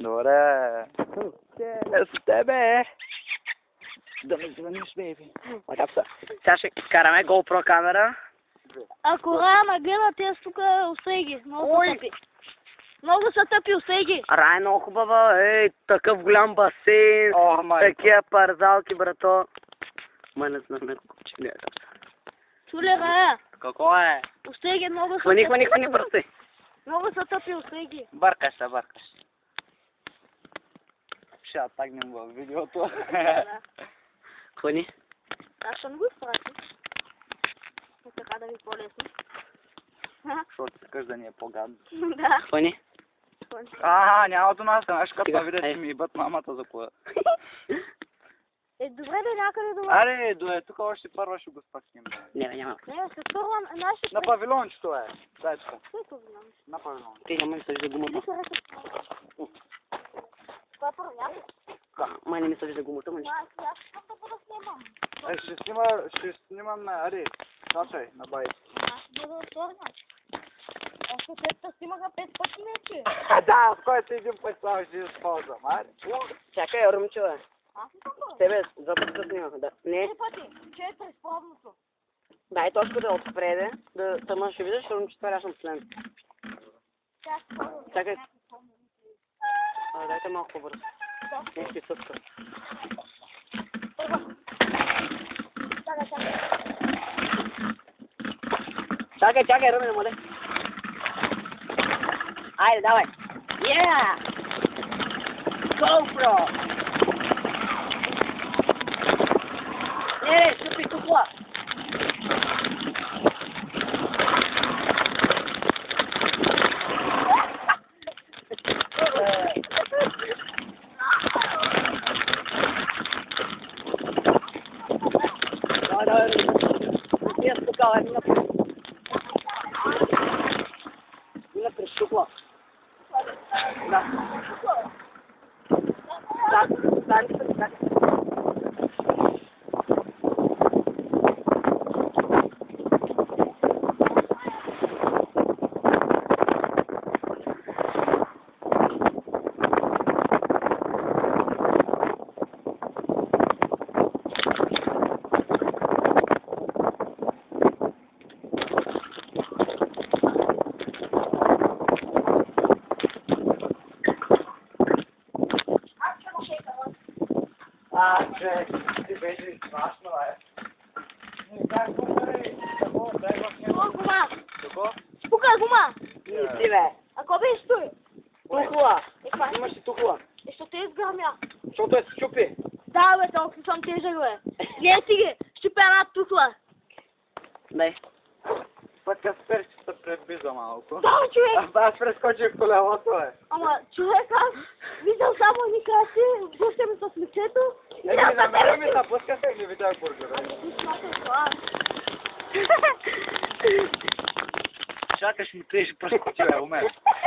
Добре. С тебе. Да ме звъниш, бейби. Сега ще караме GoPro камера. Ако Рана гледа, те тук усей ги. Много са тъпи. Много са тъпи, усей ги. Рай е много хубава. Ей, такъв голям басейн. О, майко. Такива парзалки, брато. Ма не знам колко че гледа. Чули, Рая? Какво е? Усей ги, много са Хвани, тъпи. брате. Много са тъпи, усей ги. Бъркаш се. Ще я тагнем във видеото. Хвани. Аз ще ми го изпратя. Така да ви по-лесно. Защото искаш да ни е по-гадно. Да. Хвани. Няма до нас, знаеш като Сега, видя, ей. че ми ебат мамата за коя. Добре да някъде до вас. Аре, дое, тук още първа ще го спасим. Няма. Не, се първа нашите... На павилончето е. Дай тук. Кой павилон? На павилончето. Ти няма ми се вижда гумата. Това е първо някой? Май не ми се вижда гумата, ма Аз искам да бъда снимам. Ще снимам на, аре, слушай, на бай. Аз ще бъда отворна. Още след да снимаха 5 пъти вече. Да, в който един път само ще използвам, аре. Чакай, Румчо, бе. Аз не съм това. Тебе, за път се снимаха, да. Не, 3 пъти. 4 с пробното. дай точка да отпреде, да тъмън ще видиш, Румчо, това аз съм последно. Чакай. Дайте малко по-бързо. Не ще съска. Чакай, Руми, моля. Айде, давай. Yeah! GoPro! Не, супи кукла. Давай. Я спукала, мина прищукла. Да. Так. Ти беше страшно, Как го дай в него. Гума. Какво? Спука гума. Мисли, бе. Ако беше той. Тухла. Каква? Имаш ли тухла? Защо те изгърмя? Защото е се чупи. Да, бе, толкова съм тежък, бе. Гледай си ги. Щупя една тухла. Дай. Пък Каспер ще се пребиза малко. Да, човек. Аз прескочих колелото, Ама, човек, аз виждам само ни краси, пуска ми с лицето. Намери ми да пуска се и видях бургера. Чакаш ми, те ще прескочи, умен.